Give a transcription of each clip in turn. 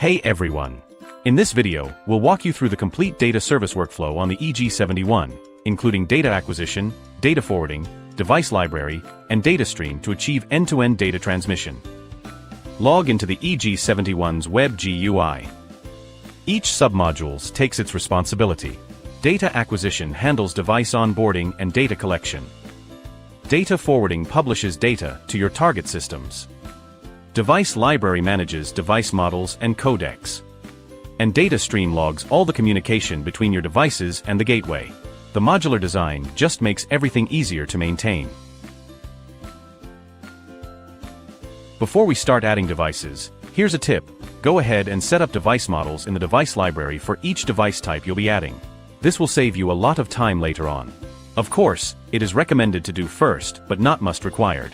Hey everyone! In this video, we'll walk you through the complete data service workflow on the EG71, including data acquisition, data forwarding, device library, and data stream to achieve end-to-end data transmission. Log into the EG71's Web GUI. Each submodules takes its responsibility. Data acquisition handles device onboarding and data collection. Data forwarding publishes data to your target systems. Device library manages device models and codecs. And data stream logs all the communication between your devices and the gateway. The modular design just makes everything easier to maintain. Before we start adding devices, here's a tip. Go ahead and set up device models in the device library for each device type you'll be adding. This will save you a lot of time later on. Of course, it is recommended to do first, but not must required.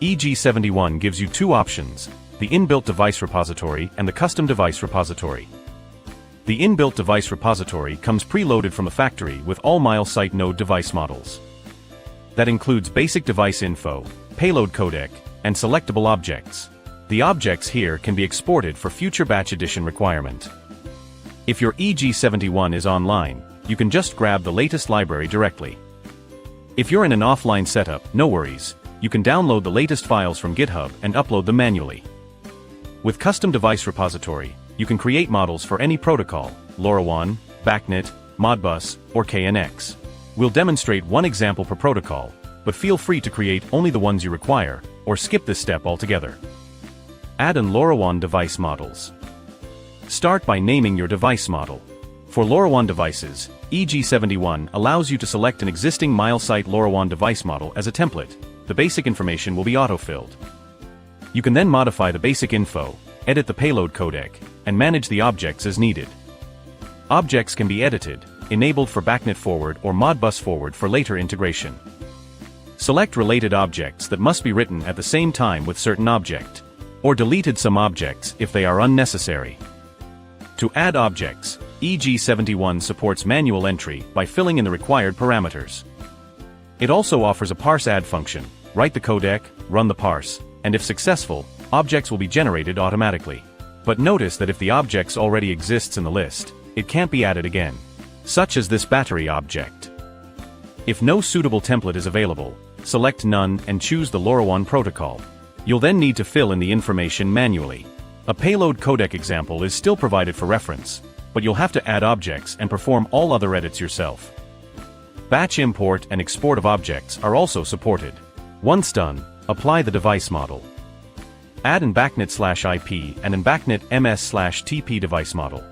EG71 gives you two options, the inbuilt device repository and the custom device repository. The inbuilt device repository comes preloaded from a factory with all Milesight node device models. That includes basic device info, payload codec, and selectable objects. The objects here can be exported for future batch edition requirement. If your EG71 is online, you can just grab the latest library directly. If you're in an offline setup, no worries. You can download the latest files from GitHub and upload them manually. With custom device repository, you can create models for any protocol, LoRaWAN, BACnet, Modbus, or KNX. We'll demonstrate one example per protocol, but feel free to create only the ones you require, or skip this step altogether. Add an LoRaWAN device models. Start by naming your device model. For LoRaWAN devices, EG71 allows you to select an existing Milesight LoRaWAN device model as a template. The basic information will be auto-filled. You can then modify the basic info, edit the payload codec, and manage the objects as needed. Objects can be edited, enabled for BACnet forward or Modbus forward for later integration. Select related objects that must be written at the same time with certain object, or deleted some objects if they are unnecessary. To add objects, EG71 supports manual entry by filling in the required parameters. It also offers a parse add function. Write the codec, run the parse, and if successful, objects will be generated automatically. But notice that if the objects already exists in the list, it can't be added again. Such as this battery object. If no suitable template is available, select None and choose the LoRaWAN protocol. You'll then need to fill in the information manually. A payload codec example is still provided for reference, but you'll have to add objects and perform all other edits yourself. Batch import and export of objects are also supported. Once done, apply the device model. Add an BACnet/IP and an BACnet MS/TP device model.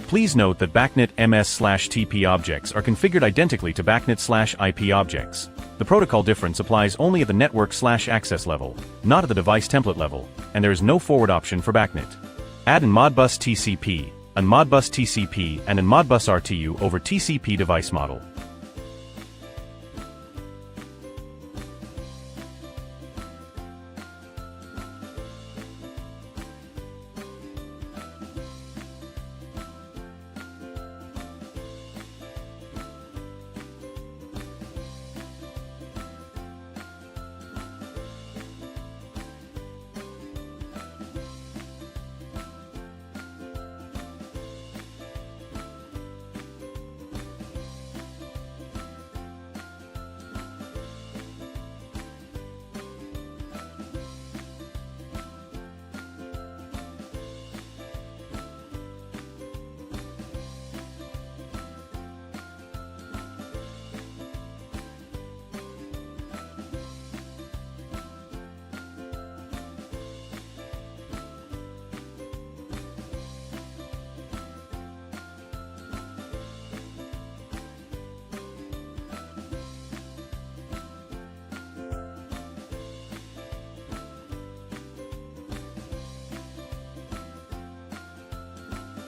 Please note that BACnet MS/TP objects are configured identically to BACnet/IP objects. The protocol difference applies only at the network/access level, not at the device template level, and there is no forward option for BACnet. Add an Modbus TCP, an Modbus TCP, and an Modbus RTU over TCP device model.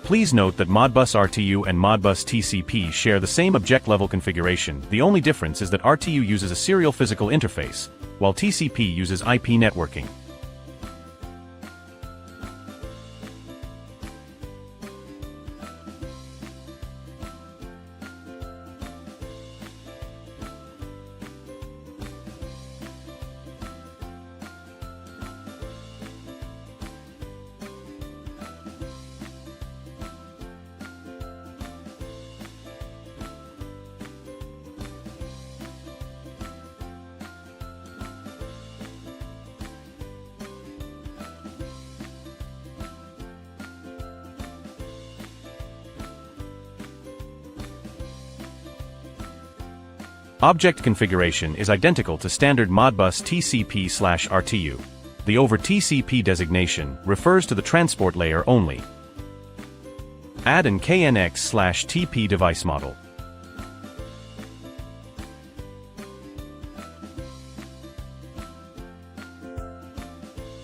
Please note that Modbus RTU and Modbus TCP share the same object-level configuration. The only difference is that RTU uses a serial physical interface, while TCP uses IP networking. Object configuration is identical to standard Modbus TCP/RTU. The over TCP designation refers to the transport layer only. Add an KNX/TP device model.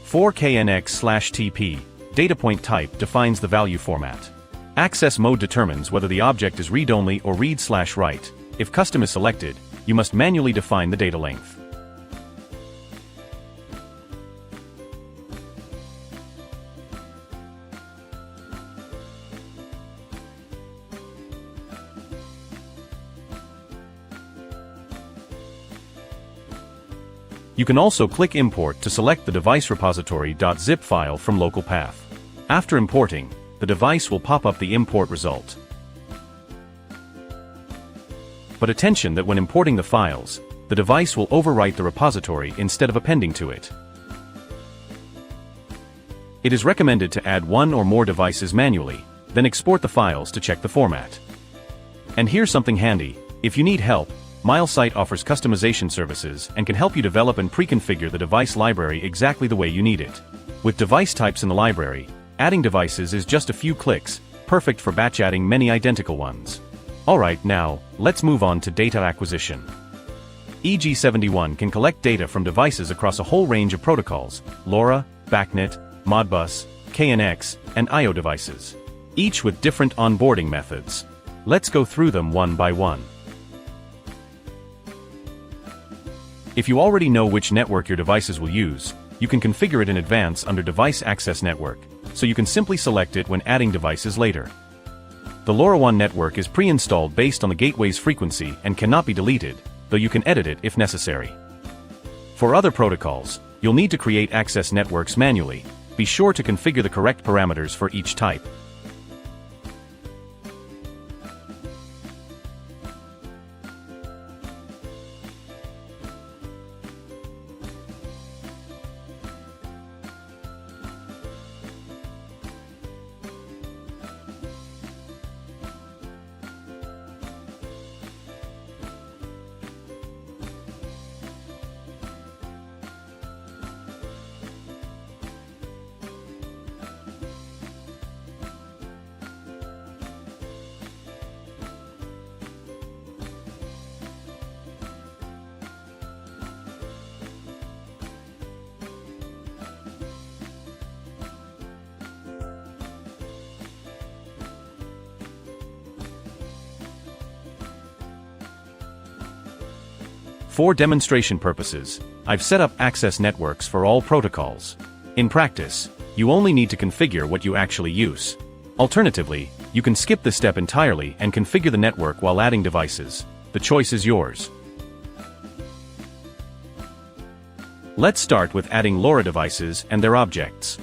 For KNX/TP, data point type defines the value format. Access mode determines whether the object is read-only or read/write. If custom is selected, you must manually define the data length. You can also click Import to select the device repository.zip file from local path. After importing, the device will pop up the import result. But attention that when importing the files, the device will overwrite the repository instead of appending to it. It is recommended to add one or more devices manually, then export the files to check the format. And here's something handy: if you need help, Milesight offers customization services and can help you develop and pre-configure the device library exactly the way you need it. With device types in the library, adding devices is just a few clicks, perfect for batch adding many identical ones. Alright, now, let's move on to data acquisition. EG71 can collect data from devices across a whole range of protocols: LoRa, BACnet, Modbus, KNX, and I/O devices, each with different onboarding methods. Let's go through them one by one. If you already know which network your devices will use, you can configure it in advance under Device Access Network, so you can simply select it when adding devices later. The LoRaWAN network is pre-installed based on the gateway's frequency and cannot be deleted, though you can edit it if necessary. For other protocols, you'll need to create access networks manually. Be sure to configure the correct parameters for each type. For demonstration purposes, I've set up access networks for all protocols. In practice, you only need to configure what you actually use. Alternatively, you can skip this step entirely and configure the network while adding devices. The choice is yours. Let's start with adding LoRa devices and their objects.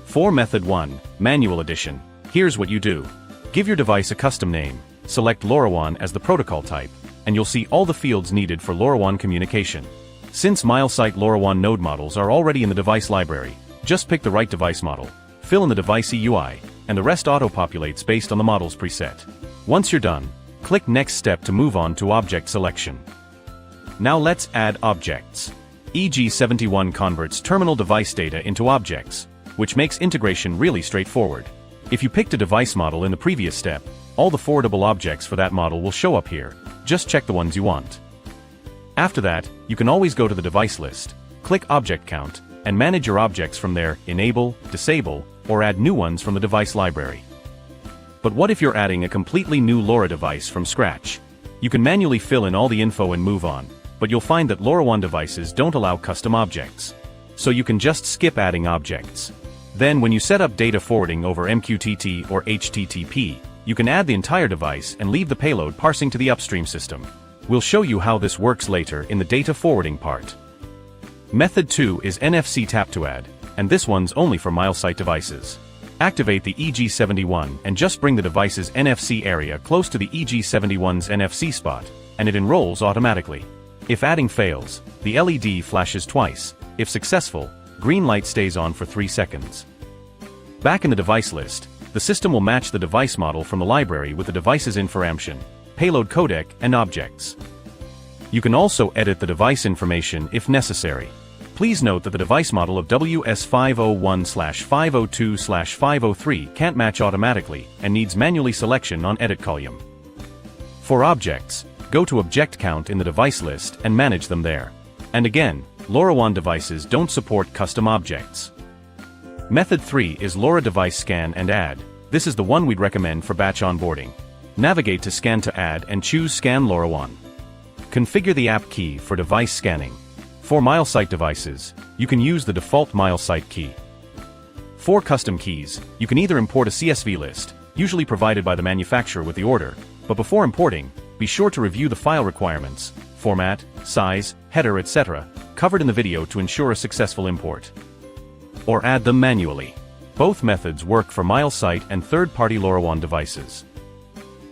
For Method 1, Manual Edition, here's what you do. Give your device a custom name, select LoRaWAN as the protocol type, and you'll see all the fields needed for LoRaWAN communication. Since Milesight LoRaWAN node models are already in the device library, just pick the right device model, fill in the device EUI, and the rest auto-populates based on the model's preset. Once you're done, click Next Step to move on to object selection. Now let's add objects. EG71 converts terminal device data into objects, which makes integration really straightforward. If you picked a device model in the previous step, all the forwardable objects for that model will show up here. Just check the ones you want. After that, you can always go to the device list, click Object Count, and manage your objects from there, enable, disable, or add new ones from the device library. But what if you're adding a completely new LoRa device from scratch? You can manually fill in all the info and move on, but you'll find that LoRaWAN devices don't allow custom objects. So you can just skip adding objects. Then when you set up data forwarding over MQTT or HTTP, you can add the entire device and leave the payload parsing to the upstream system. We'll show you how this works later in the data forwarding part. Method 2 is NFC tap to add, and this one's only for Milesight devices. Activate the EG71 and just bring the device's NFC area close to the EG71's NFC spot, and it enrolls automatically. If adding fails, the LED flashes twice. If successful, green light stays on for 3 seconds. Back in the device list, the system will match the device model from the library with the device's information, payload codec, and objects. You can also edit the device information if necessary. Please note that the device model of WS501/502/503 can't match automatically and needs manually selection on edit column. For objects, go to Object Count in the device list and manage them there. And again, LoRaWAN devices don't support custom objects. Method 3 is LoRa Device Scan and Add. This is the one we'd recommend for batch onboarding. Navigate to Scan to Add and choose Scan LoRaWAN. Configure the app key for device scanning. For Milesight devices, you can use the default Milesight key. For custom keys, you can either import a CSV list, usually provided by the manufacturer with the order, but before importing, be sure to review the file requirements, format, size, header, etc., covered in the video to ensure a successful import. Or add them manually. Both methods work for Milesight and third-party LoRaWAN devices.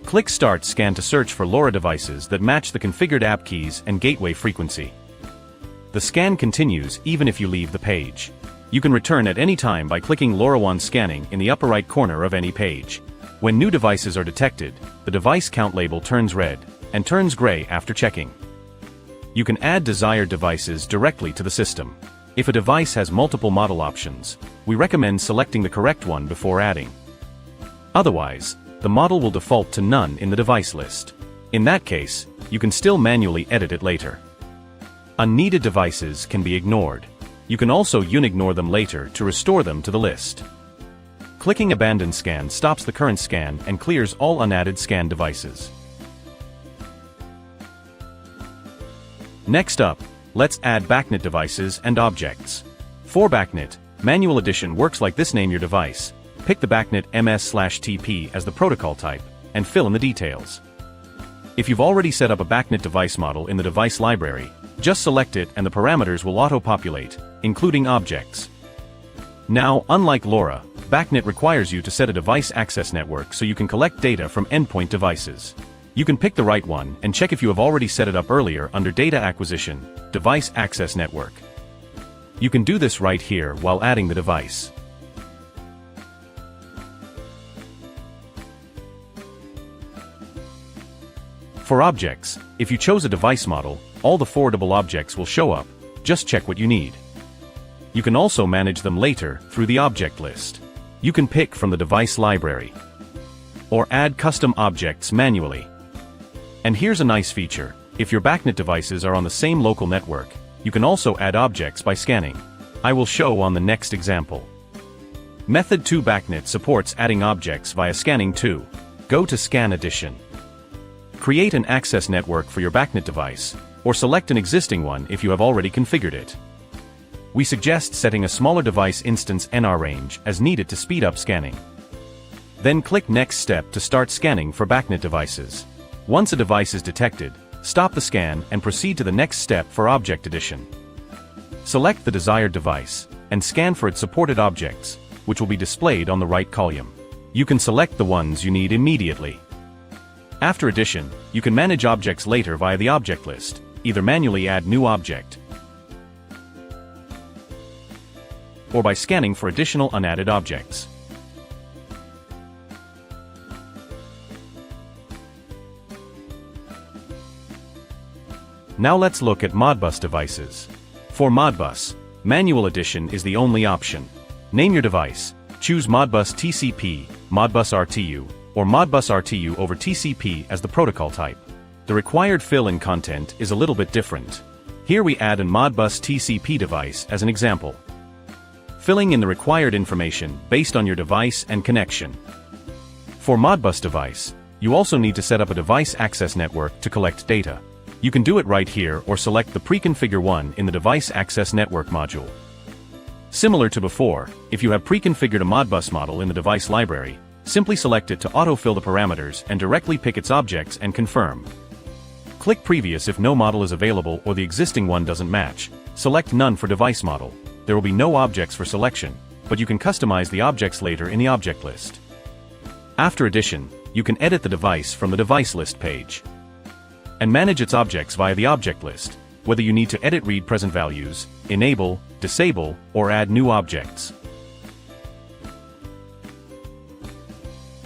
Click Start Scan to search for LoRa devices that match the configured app keys and gateway frequency. The scan continues even if you leave the page. You can return at any time by clicking LoRaWAN Scanning in the upper right corner of any page. When new devices are detected, the device count label turns red and turns gray after checking. You can add desired devices directly to the system. If a device has multiple model options, we recommend selecting the correct one before adding. Otherwise, the model will default to none in the device list. In that case, you can still manually edit it later. Unneeded devices can be ignored. You can also unignore them later to restore them to the list. Clicking Abandon Scan stops the current scan and clears all unadded scanned devices. Next up, let's add BACnet devices and objects. For BACnet, Manual Edition works like this: name your device, pick the BACnet MS/TP as the protocol type, and fill in the details. If you've already set up a BACnet device model in the device library, just select it and the parameters will auto-populate, including objects. Now, unlike LoRa, BACnet requires you to set a device access network so you can collect data from endpoint devices. You can pick the right one and check if you have already set it up earlier under Data Acquisition, Device Access Network. You can do this right here while adding the device. For objects, if you chose a device model, all the forwardable objects will show up. Just check what you need. You can also manage them later through the object list. You can pick from the device library or add custom objects manually. And here's a nice feature: if your BACnet devices are on the same local network, you can also add objects by scanning. I will show on the next example. Method 2 BACnet supports adding objects via scanning too. Go to Scan Edition. Create an access network for your BACnet device, or select an existing one if you have already configured it. We suggest setting a smaller device instance NR range as needed to speed up scanning. Then click Next Step to start scanning for BACnet devices. Once a device is detected, stop the scan and proceed to the next step for Object Edition. Select the desired device, and scan for its supported objects, which will be displayed on the right column. You can select the ones you need immediately. After addition, you can manage objects later via the object list, either manually add new object, or by scanning for additional unadded objects. Now let's look at Modbus devices. For Modbus, Manual Edition is the only option. Name your device, choose Modbus TCP, Modbus RTU, or Modbus RTU over TCP as the protocol type. The required fill-in content is a little bit different. Here we add an Modbus TCP device as an example, filling in the required information based on your device and connection. For Modbus device, you also need to set up a device access network to collect data. You can do it right here or select the pre-configure one in the device access network module. Similar to before, if you have pre-configured a Modbus model in the device library, simply select it to autofill the parameters and directly pick its objects and confirm. Click Previous if no model is available or the existing one doesn't match. Select None for device model. There will be no objects for selection, but you can customize the objects later in the object list. After addition, you can edit the device from the device list page and manage its objects via the object list, whether you need to edit read present values, enable, disable, or add new objects.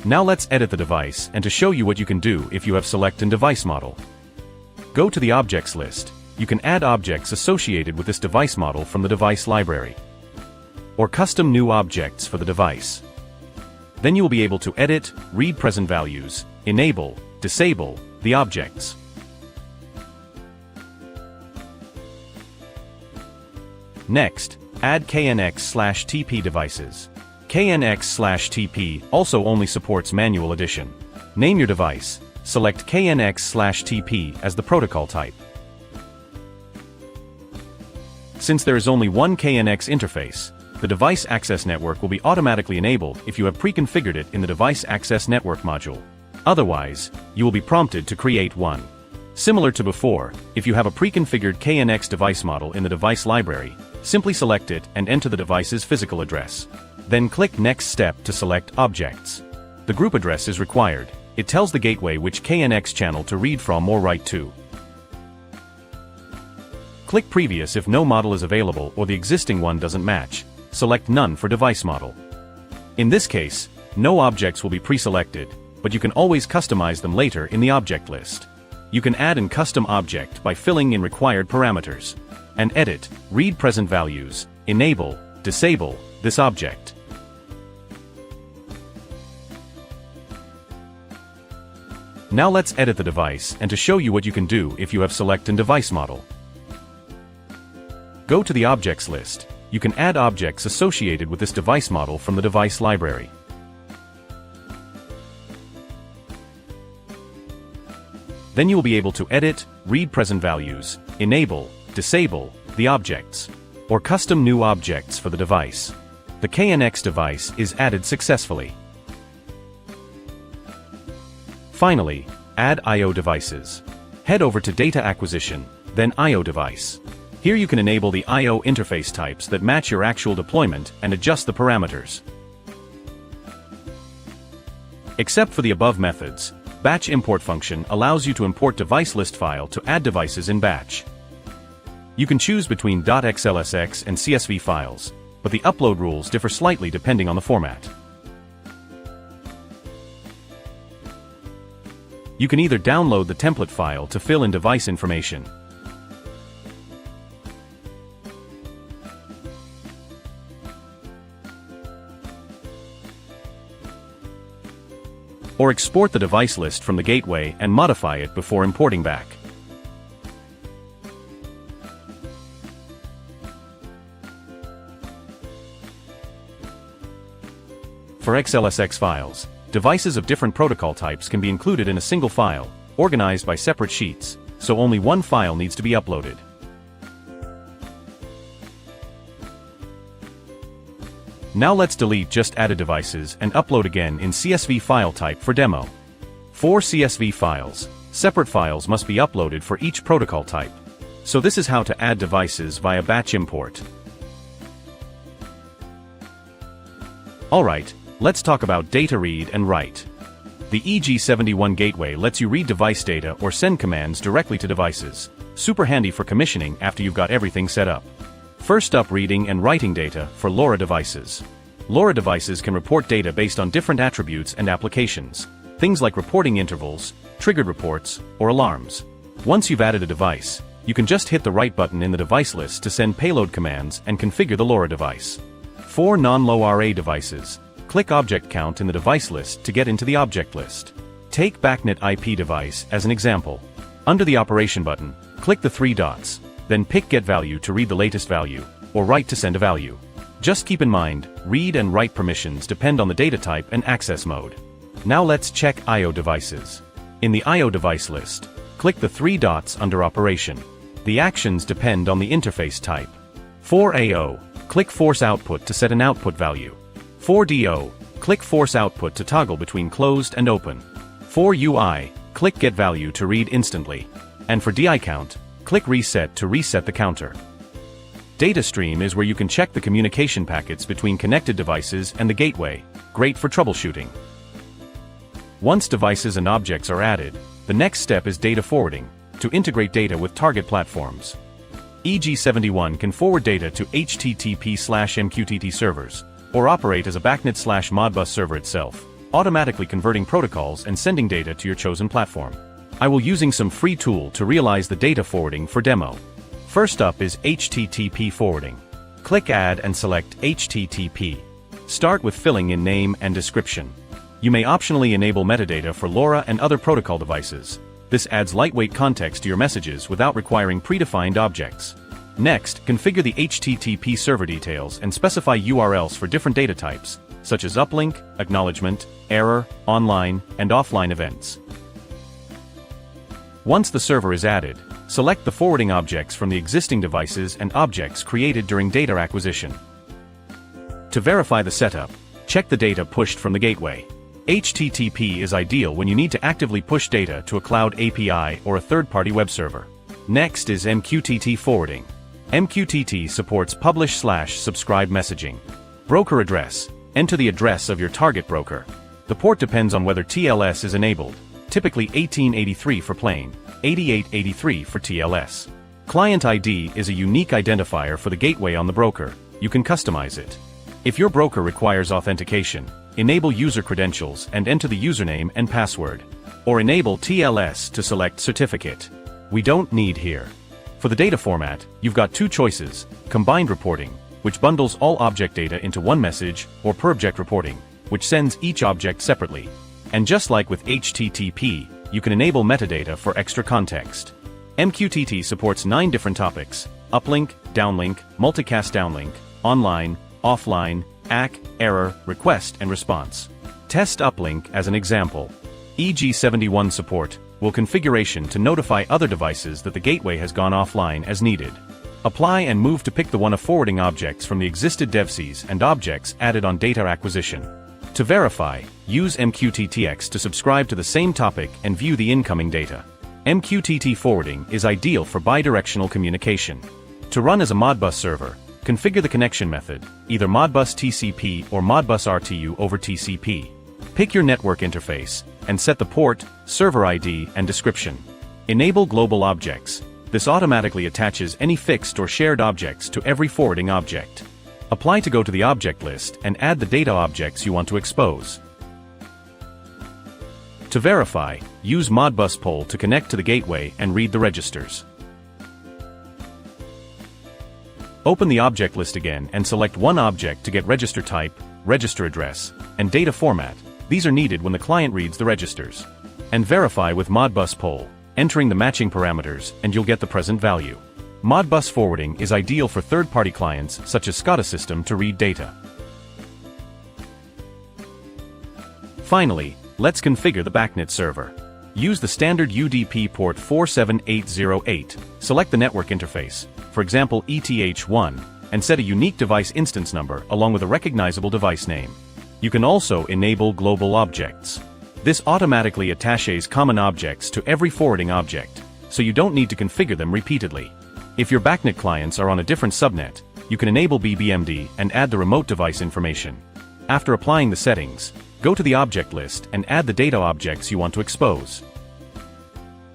Now let's edit the device and to show you what you can do if you have select and device model. Go to the objects list. You can add objects associated with this device model from the device library, or custom new objects for the device. Then you will be able to edit, read present values, enable, disable the objects. Next, add KNX/TP devices. KNX/TP also only supports manual addition. Name your device. Select KNX/TP as the protocol type. Since there is only one KNX interface, the device access network will be automatically enabled if you have pre-configured it in the device access network module. Otherwise, you will be prompted to create one. Similar to before, if you have a pre-configured KNX device model in the device library, simply select it and enter the device's physical address. Then click Next Step to select Objects. The group address is required. It tells the gateway which KNX channel to read from or write to. Click Previous if no model is available or the existing one doesn't match. Select None for device model. In this case, no objects will be pre-selected, but you can always customize them later in the object list. You can add an custom object by filling in required parameters and edit, read present values, enable, disable this object. Now let's edit the device and to show you what you can do if you have select and device model. Go to the objects list. You can add objects associated with this device model from the device library. Then you will be able to edit, read present values, enable, disable the objects, or custom new objects for the device. The KNX device is added successfully. Finally, add I/O devices. Head over to Data Acquisition, then I/O device. Here you can enable the I/O interface types that match your actual deployment and adjust the parameters. Except for the above methods, Batch import function allows you to import device list file to add devices in batch. You can choose between .xlsx and CSV files, but the upload rules differ slightly depending on the format. You can either download the template file to fill in device information, or export the device list from the gateway and modify it before importing back. For XLSX files, devices of different protocol types can be included in a single file, organized by separate sheets, so only one file needs to be uploaded. Now let's delete just added devices and upload again in CSV file type for demo. For CSV files, separate files must be uploaded for each protocol type. So this is how to add devices via batch import. Alright, let's talk about data read and write. The EG71 gateway lets you read device data or send commands directly to devices. Super handy for commissioning after you've got everything set up. First up, reading and writing data for LoRa devices. LoRa devices can report data based on different attributes and applications, things like reporting intervals, triggered reports, or alarms. Once you've added a device, you can just hit the right button in the device list to send payload commands and configure the LoRa device. For non-LoRa devices, click Object Count in the device list to get into the object list. Take BACnet IP device as an example. Under the Operation button, click the three dots. Then pick Get Value to read the latest value, or Write to send a value. Just keep in mind, read and write permissions depend on the data type and access mode. Now let's check I/O devices. In the I/O device list, click the 3 dots under Operation. The actions depend on the interface type. For AO, click Force Output to set an output value. For DO, click Force Output to toggle between closed and open. For UI, click Get Value to read instantly. And for DI count, click Reset to reset the counter. Data stream is where you can check the communication packets between connected devices and the gateway, great for troubleshooting. Once devices and objects are added, the next step is data forwarding, to integrate data with target platforms. EG71 can forward data to HTTP/MQTT servers, or operate as a BACnet/Modbus server itself, automatically converting protocols and sending data to your chosen platform. I will using some free tool to realize the data forwarding for demo. First up is HTTP forwarding. Click Add and select HTTP. Start with filling in name and description. You may optionally enable metadata for LoRa and other protocol devices. This adds lightweight context to your messages without requiring predefined objects. Next, configure the HTTP server details and specify URLs for different data types, such as uplink, acknowledgement, error, online, and offline events. Once the server is added, select the forwarding objects from the existing devices and objects created during data acquisition. To verify the setup, check the data pushed from the gateway. HTTP is ideal when you need to actively push data to a cloud API or a third-party web server. Next is MQTT forwarding. MQTT supports publish/subscribe messaging. Broker address. Enter the address of your target broker. The port depends on whether TLS is enabled, typically 1883 for plain, 8883 for TLS. Client ID is a unique identifier for the gateway on the broker. You can customize it. If your broker requires authentication, enable user credentials and enter the username and password. Or enable TLS to select certificate. We don't need here. For the data format, you've got 2 choices: combined reporting, which bundles all object data into one message, or per object reporting, which sends each object separately. And just like with HTTP, you can enable metadata for extra context. MQTT supports 9 different topics: uplink, downlink, multicast downlink, online, offline, ACK, error, request and response. Test uplink as an example. EG71 support will configuration to notify other devices that the gateway has gone offline as needed. Apply and move to pick the one of forwarding objects from the existed devcs and objects added on data acquisition. To verify, use MQTTX to subscribe to the same topic and view the incoming data. MQTT forwarding is ideal for bidirectional communication. To run as a Modbus server, configure the connection method, either Modbus TCP or Modbus RTU over TCP. Pick your network interface, and set the port, server ID, and description. Enable global objects. This automatically attaches any fixed or shared objects to every forwarding object. Apply to go to the object list and add the data objects you want to expose. To verify, use Modbus poll to connect to the gateway and read the registers. Open the object list again and select one object to get register type, register address, and data format. These are needed when the client reads the registers. And verify with Modbus poll, entering the matching parameters, and you'll get the present value. Modbus forwarding is ideal for third-party clients such as SCADA system to read data. Finally, let's configure the BACnet server. Use the standard UDP port 47808, select the network interface, for example ETH1, and set a unique device instance number along with a recognizable device name. You can also enable global objects. This automatically attaches common objects to every forwarding object, so you don't need to configure them repeatedly. If your BACnet clients are on a different subnet, you can enable BBMD and add the remote device information. After applying the settings, go to the object list and add the data objects you want to expose.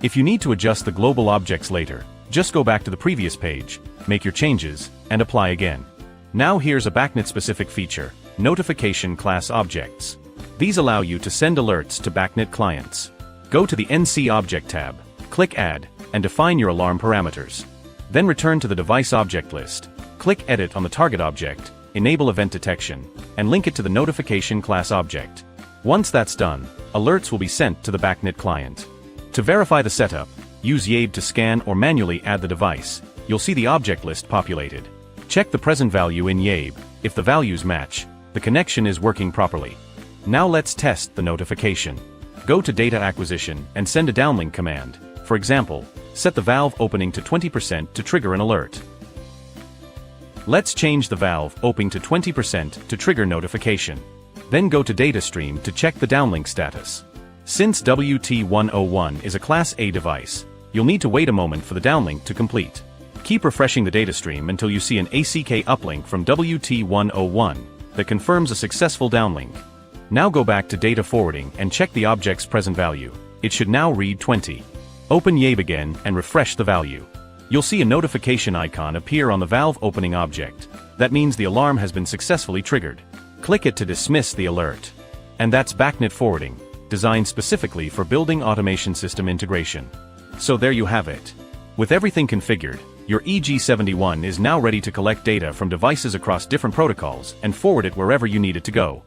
If you need to adjust the global objects later, just go back to the previous page, make your changes, and apply again. Now here's a BACnet-specific feature: notification class objects. These allow you to send alerts to BACnet clients. Go to the NC Object tab, click Add, and define your alarm parameters. Then return to the device object list, click Edit on the target object, enable event detection, and link it to the notification class object. Once that's done, alerts will be sent to the BACnet client. To verify the setup, use YABE to scan or manually add the device. You'll see the object list populated. Check the present value in YABE. If the values match, the connection is working properly. Now let's test the notification. Go to Data Acquisition and send a downlink command. For example, set the valve opening to 20% to trigger an alert. Let's change the valve opening to 20% to trigger notification. Then go to Data Stream to check the downlink status. Since WT101 is a Class A device, you'll need to wait a moment for the downlink to complete. Keep refreshing the data stream until you see an ACK uplink from WT101 that confirms a successful downlink. Now go back to data forwarding and check the object's present value. It should now read 20. Open YABE again and refresh the value. You'll see a notification icon appear on the valve opening object. That means the alarm has been successfully triggered. Click it to dismiss the alert. And that's BACnet forwarding, designed specifically for building automation system integration. So there you have it. With everything configured, your EG71 is now ready to collect data from devices across different protocols and forward it wherever you need it to go.